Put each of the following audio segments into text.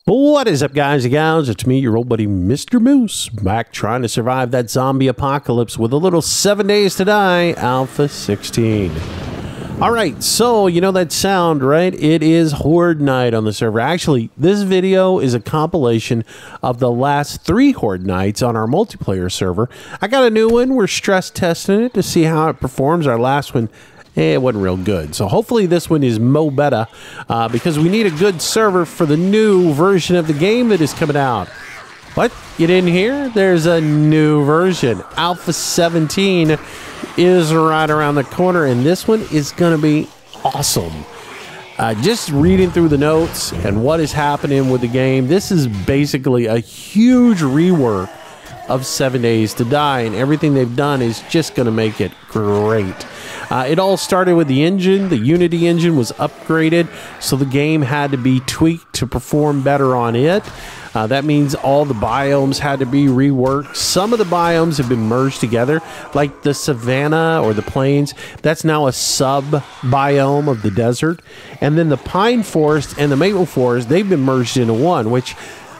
What is up, guys and gals? It's me, your old buddy, Mr. Moose, back trying to survive that zombie apocalypse with a little 7 Days to Die Alpha 16. Alright, so you know that sound, right? It is Horde Night on the server. Actually, this video is a compilation of the last 3 Horde Nights on our multiplayer server. I got a new one. We're stress testing it to see how it performs. Our last one, it wasn't real good. So hopefully this one is mo better because we need a good server for the new version of the game that is coming out. What? You didn't hear? There's a new version. Alpha 17 is right around the corner, and this one is going to be awesome. Just reading through the notes and what is happening with the game, this is basically a huge rework of 7 Days to Die, and everything they've done is just going to make it great. It all started with the engine. The Unity engine was upgraded, so the game had to be tweaked to perform better on it. That means all the biomes had to be reworked. Some of the biomes have been merged together, like the savanna or the plains. That's now a sub-biome of the desert. And then the pine forest and the maple forest, they've been merged into one, which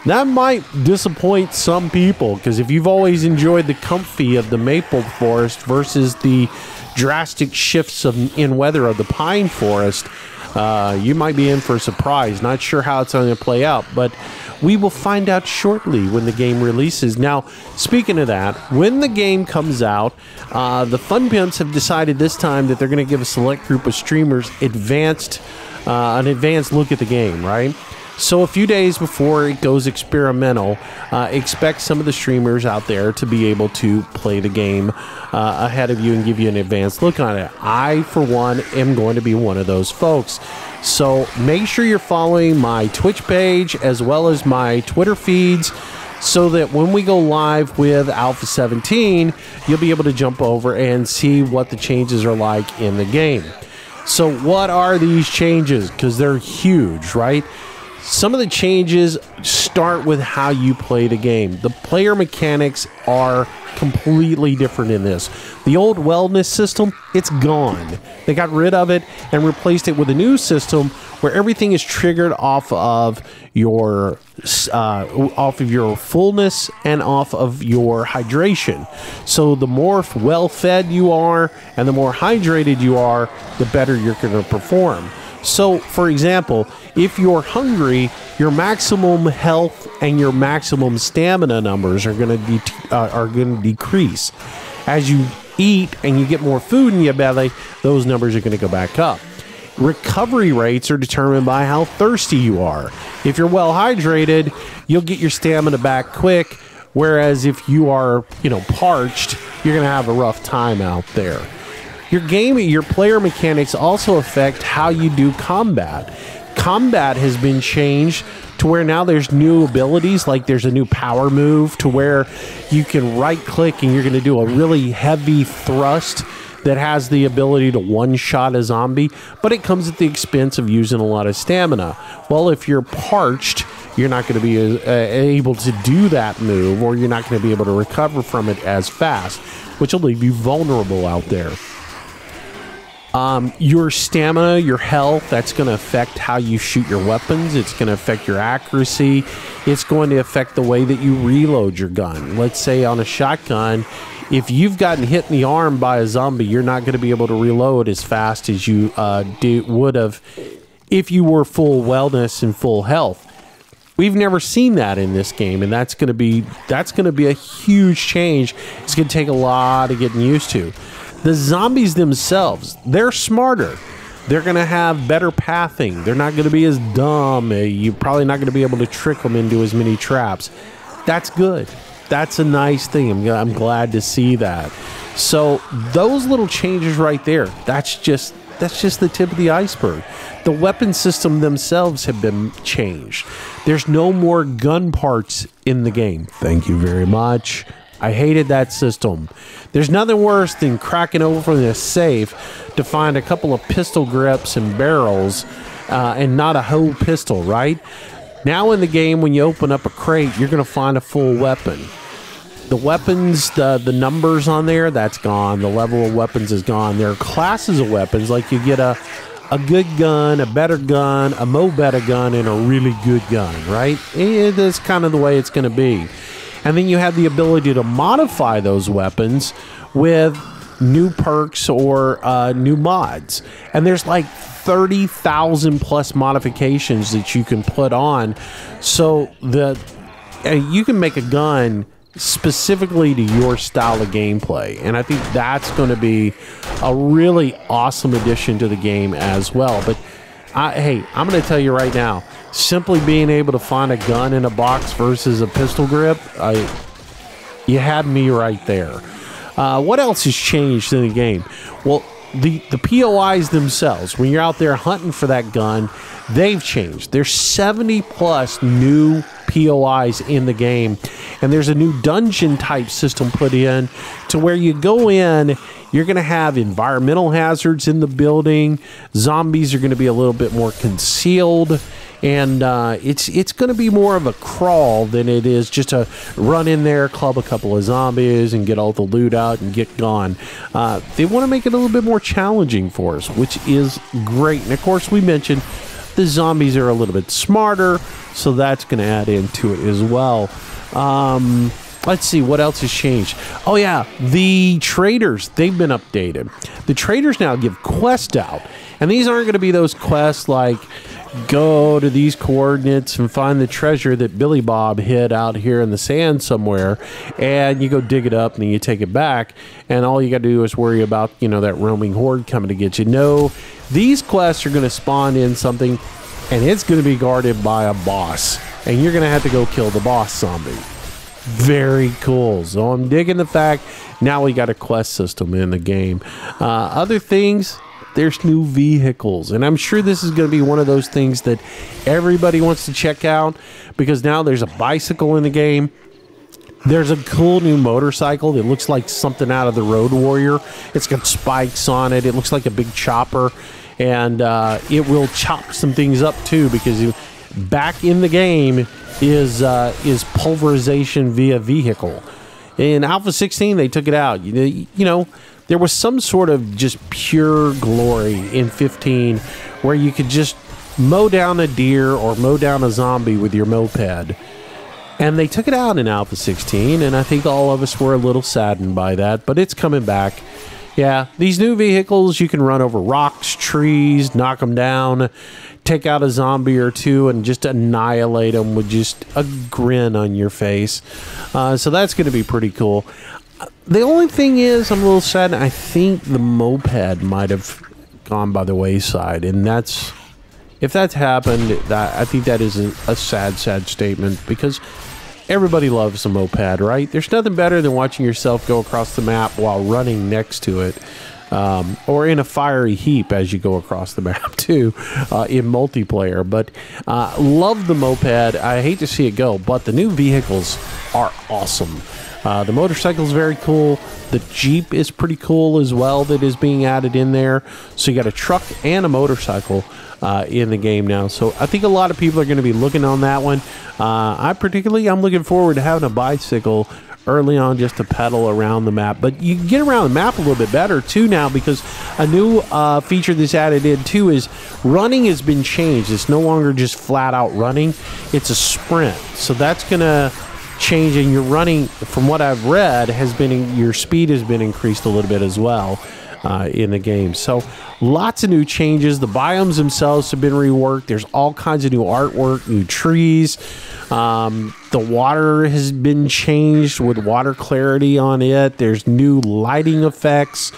that might disappoint some people, because if you've always enjoyed the comfy of the maple forest versus the drastic shifts in weather of the pine forest, you might be in for a surprise. Not sure how it's going to play out, but we will find out shortly when the game releases. Now, speaking of that, when the game comes out, the Fun Pimps have decided this time that they're going to give a select group of streamers an advanced look at the game, right? So a few days before it goes experimental, expect some of the streamers out there to be able to play the game ahead of you and give you an advanced look on it. I, for one, am going to be one of those folks. So make sure you're following my Twitch page as well as my Twitter feeds, so that when we go live with Alpha 17, you'll be able to jump over and see what the changes are like in the game. So what are these changes? Because they're huge, right? Some of the changes start with how you play the game. The player mechanics are completely different in this. The old wellness system, it's gone. They got rid of it and replaced it with a new system where everything is triggered off of your fullness and off of your hydration. So the more well-fed you are and the more hydrated you are, the better you're going to perform. So, for example, if you're hungry, your maximum health and your maximum stamina numbers are going to decrease. As you eat and you get more food in your belly, those numbers are going to go back up. Recovery rates are determined by how thirsty you are. If you're well hydrated, you'll get your stamina back quick, whereas if you are, parched, you're going to have a rough time out there. Your player mechanics also affect how you do combat. Combat has been changed to where now there's new abilities, like there's a new power move to where you can right click and you're going to do a really heavy thrust that has the ability to one-shot a zombie, but it comes at the expense of using a lot of stamina. Well, if you're parched, you're not going to be able to do that move, or you're not going to be able to recover from it as fast, which will leave you vulnerable out there. Your stamina, your health, that's going to affect how you shoot your weapons. It's going to affect your accuracy. It's going to affect the way that you reload your gun. Let's say on a shotgun, if you've gotten hit in the arm by a zombie, you're not going to be able to reload as fast as you would have if you were full wellness and full health. We've never seen that in this game, and that's going to be a huge change. It's going to take a lot of getting used to. The zombies themselves, they're smarter. They're going to have better pathing. They're not going to be as dumb. You're probably not going to be able to trick them into as many traps. That's good. That's a nice thing. I'm glad to see that. So those little changes right there, that's just the tip of the iceberg. The weapon system themselves have been changed. There's no more gun parts in the game. Thank you very much. I hated that system. There's nothing worse than cracking open a safe to find a couple of pistol grips and barrels and not a whole pistol, right? Now in the game, when you open up a crate, you're going to find a full weapon. The weapons, the numbers on there, that's gone. The level of weapons is gone. There are classes of weapons, like you get a a good gun, a better gun, a mo better gun, and a really good gun, right? It is kind of the way it's going to be. And then you have the ability to modify those weapons with new perks or new mods. And there's like 30,000 plus modifications that you can put on. So you can make a gun specifically to your style of gameplay, and I think that's going to be a really awesome addition to the game as well. But hey, I'm going to tell you right now, simply being able to find a gun in a box versus a pistol grip, you had me right there. What else has changed in the game? Well, the POIs themselves, when you're out there hunting for that gun, they've changed. There's 70 plus new POIs in the game, and there's a new dungeon type system put in to where you go in, you're going to have environmental hazards in the building, zombies are going to be a little bit more concealed, and it's going to be more of a crawl than it is just a run in there, club a couple of zombies, and get all the loot out and get gone. They want to make it a little bit more challenging for us, which is great. And of course, we mentioned the zombies are a little bit smarter, so that's going to add into it as well. Let's see, what else has changed? Oh yeah, the traders, they've been updated. The traders now give quests out, and these aren't going to be those quests like go to these coordinates and find the treasure that Billy Bob hid out here in the sand somewhere, and you go dig it up and then you take it back, and all you got to do is worry about, you know, that roaming horde coming to get you. No, these quests are going to spawn in something, and it's going to be guarded by a boss, and you're going to have to go kill the boss zombie. Very cool. So I'm digging the fact now we got a quest system in the game. Other things, there's new vehicles, and I'm sure this is going to be one of those things that everybody wants to check out, because now there's a bicycle in the game. There's a cool new motorcycle that looks like something out of the Road Warrior. It's got spikes on it. It looks like a big chopper, and it will chop some things up too, because back in the game is pulverization via vehicle. In Alpha 16, they took it out. You know, there was some sort of just pure glory in 15 where you could just mow down a deer or mow down a zombie with your moped. And they took it out in Alpha 16, and I think all of us were a little saddened by that, but it's coming back. Yeah, these new vehicles, you can run over rocks, trees, knock them down, take out a zombie or two, and just annihilate them with just a grin on your face. So that's going to be pretty cool. The only thing is, I'm a little sad. I think the moped might have gone by the wayside, and that's, if that's happened, I think that is a sad statement, because everybody loves a moped, right? There's nothing better than watching yourself go across the map while running next to it, or in a fiery heap as you go across the map too, in multiplayer. But love the moped. I hate to see it go, but the new vehicles are awesome. The motorcycle is very cool. The Jeep is pretty cool as well, that is being added in there. So you got a truck and a motorcycle in the game now. So I think a lot of people are going to be looking on that one. I'm looking forward to having a bicycle early on just to pedal around the map. But you can get around the map a little bit better too now, because a new feature that's added in too is running has been changed. It's no longer just flat out running. It's a sprint. So that's going to change, and your running, from what I've read, your speed has been increased a little bit as well in the game. So lots of new changes. The biomes themselves have been reworked. There's all kinds of new artwork, new trees. The water has been changed with water clarity on it. There's new lighting effects.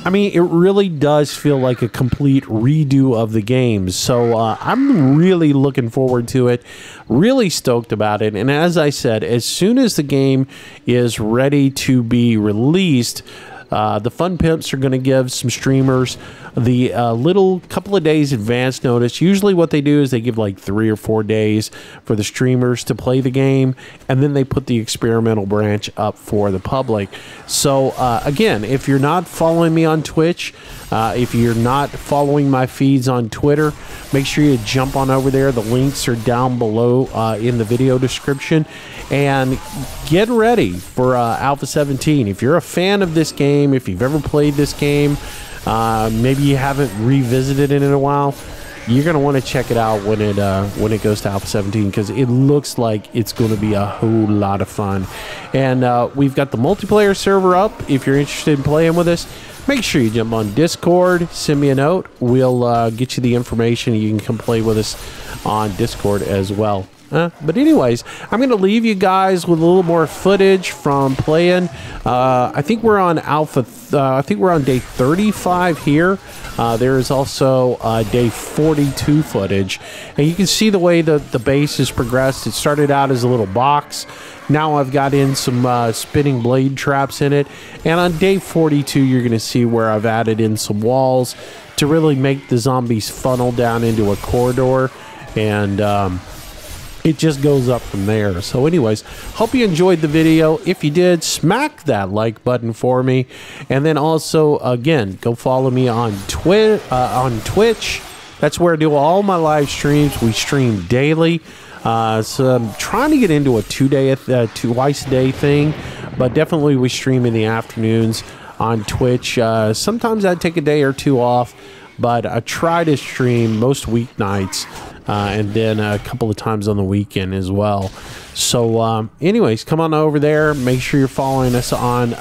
I mean, it really does feel like a complete redo of the game. So I'm really looking forward to it. Really stoked about it. And as I said, as soon as the game is ready to be released, the Fun Pimps are going to give some streamers the little couple of days advance notice. Usually what they do is they give like 3 or 4 days for the streamers to play the game, and then they put the experimental branch up for the public. So again, if you're not following me on Twitch, if you're not following my feeds on Twitter, make sure you jump on over there. The links are down below in the video description. And get ready for Alpha 17. If you're a fan of this game, if you've ever played this game, maybe you haven't revisited it in a while, you're going to want to check it out when it goes to Alpha 17, because it looks like it's going to be a whole lot of fun. And we've got the multiplayer server up. If you're interested in playing with us, make sure you jump on Discord, send me a note. We'll get you the information. You can come play with us on Discord as well. But anyways, I'm going to leave you guys with a little more footage from playing. I think we're on Alpha. I think we're on day 35 here. There is also day 42 footage. And you can see the way the base has progressed. It started out as a little box. Now I've got in some spinning blade traps in it. And on day 42, you're going to see where I've added in some walls to really make the zombies funnel down into a corridor. And it just goes up from there. So anyways, hope you enjoyed the video. If you did, smack that like button for me. And then also, again, go follow me on Twitch. That's where I do all my live streams. We stream daily. So I'm trying to get into a twice a day thing. But definitely we stream in the afternoons on Twitch. Sometimes I take a day or two off. But I try to stream most weeknights. And then a couple of times on the weekend as well. So anyways, come on over there. Make sure you're following us on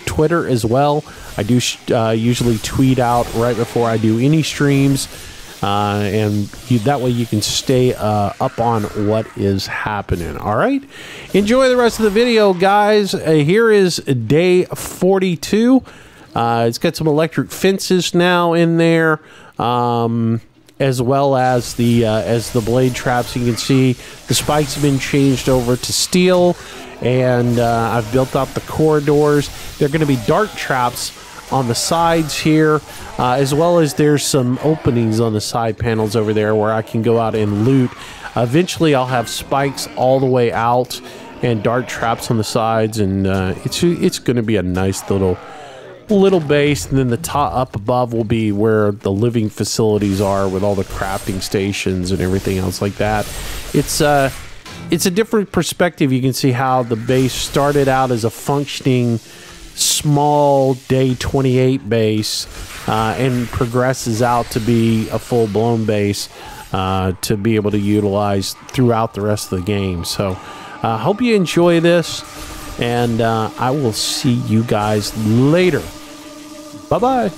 Twitter as well. I do usually tweet out right before I do any streams, and that way you can stay up on what is happening. All right, enjoy the rest of the video, guys. Here is day 42. It's got some electric fences now in there, as well as the blade traps. You can see the spikes have been changed over to steel, and I've built out the corridors. They're going to be dart traps on the sides here, as well as there's some openings on the side panels over there where I can go out and loot. Eventually I'll have spikes all the way out and dart traps on the sides, and it's going to be a nice little base. And then the top up above will be where the living facilities are, with all the crafting stations and everything else like that. It's a different perspective. You can see how the base started out as a functioning small day 28 base, and progresses out to be a full-blown base to be able to utilize throughout the rest of the game. So hope you enjoy this, and I will see you guys later. Bye-bye.